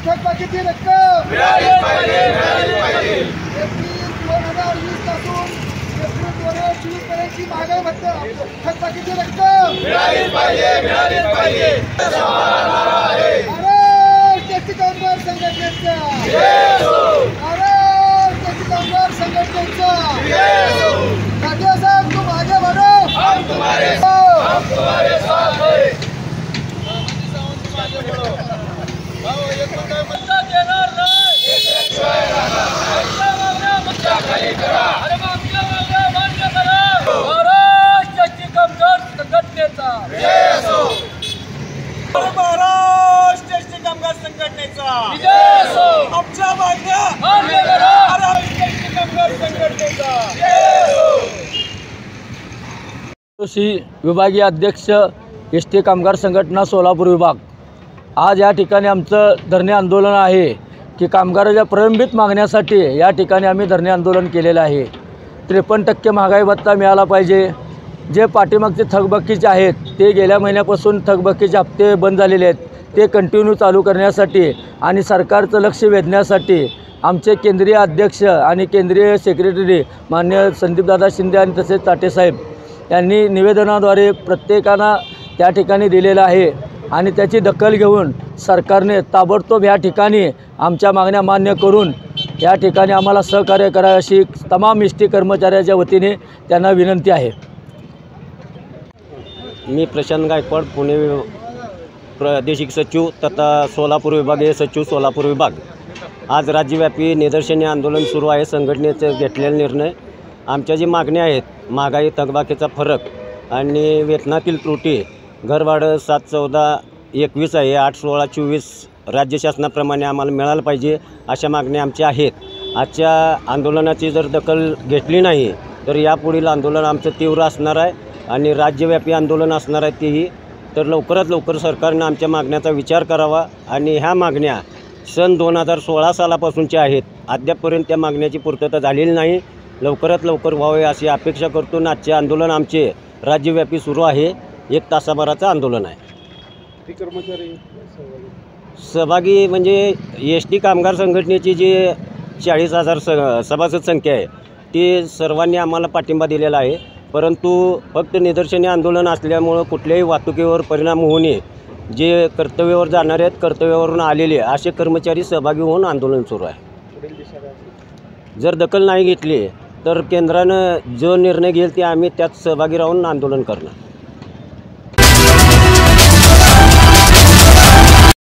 थकबाकीची रक्कम मिळाली पाहिजे, मिळाली पाहिजे. एप्रिल 2020 पासून एप्रिल 2024 पर्यंतची महागाई भत्ता थकबाकीची रक्कम मिळाली पाहिजे, मिळाली पाहिजे. महाराष्ट्राची कामगार संघटनेचा महाराष्ट्राची कामगार संघटनेचा राजा साहब तुम आगे बढ़ो, हम तुम्हारे साथ हैं. महाराष्ट्राची कामगार संघटनेचा विजय असो. महाराष्ट्राची कामगार संघटनेचा विजय असो. आमच्या मागण्या मान्य करा. महाराष्ट्राची कामगार संघटनेचा विजय असो. विभागीय अध्यक्ष एसटी कामगार संघटना सोलापूर विभाग. आज या ठिकाणी आमचं धरणे आंदोलन आहे की कामगाराच्या प्रलंबित मागण्यासाठी या ठिकाणी आम्ही धरणे आंदोलन केलेलं आहे. 53% महागाई भत्ता मिळाला पाहिजे. जे पाठीमागचे थकबाकीचे आहेत ते गेल्या महिन्यापासून थकबाकीचे हप्ते बंद झालेले आहेत ते कंटिन्यू चालू करण्यासाठी आणि सरकारचं लक्ष वेधण्यासाठी आमचे केंद्रीय अध्यक्ष आणि केंद्रीय सेक्रेटरी माननीय संदीपदादा शिंदे आणि तसेच ताटेसाहेब यांनी निवेदनाद्वारे प्रत्येकांना त्या ठिकाणी दिलेलं आहे आणि त्याची दखल घेऊन सरकारने ताबडतोब या ठिकाणी आमच्या मागण्या मान्य करून या ठिकाणी आम्हाला सहकार्य करावे अशी तमाम एसटी कर्मचाऱ्याच्या वतीने त्यांना विनंती आहे. मी प्रशांत गायकवाड, पुणे प्रादेशिक सचिव तथा सोलापूर विभागीय सचिव सोलापूर विभाग. आज राज्यव्यापी निदर्शने आंदोलन सुरू आहे. संघटनेचं घेतलेला निर्णय आमच्या जी मागण्या आहेत, महागाई, थकबाकीचा फरक आणि वेतनातील त्रुटी, घरभाडं 7-14-21 आहे, 8-16-24 राज्य शासनाप्रमाणे आम्हाला मिळालं पाहिजे अशा मागण्या आमच्या आहेत. आजच्या आंदोलनाची जर दखल घेतली नाही तर यापुढील आंदोलन आमचं तीव्र असणार आहे आणि राज्यव्यापी आंदोलन असणार आहे तेही. तर लवकरात लवकर सरकारनं आमच्या मागण्याचा विचार करावा आणि ह्या मागण्या सन 2016 सालापासूनच्या आहेत. अद्यापपर्यंत त्या मागण्याची पूर्तता झालेली नाही. लवकरात लवकर व्हावे अशी अपेक्षा करतो. आजचे आंदोलन आमचे राज्यव्यापी सुरू आहे. 1 तासाभराचं आंदोलन आहे. सहभागी म्हणजे एसटी कामगार संघटनेची जी 40,000 सभासद संख्या आहे ती सर्वांनी आम्हाला पाठिंबा दिलेला आहे. परंतु फक्त निदर्शने आंदोलन असल्यामुळं कुठल्याही वाहतुकीवर परिणाम होऊ नये. जे कर्तव्यावर जाणारे आहेत, कर्तव्यावरून आलेले असे कर्मचारी सहभागी होऊन आंदोलन सुरू आहे. जर दखल नाही घेतली तर केंद्रानं जो निर्णय घेईल ते आम्ही त्यात सहभागी राहून आंदोलन करणार.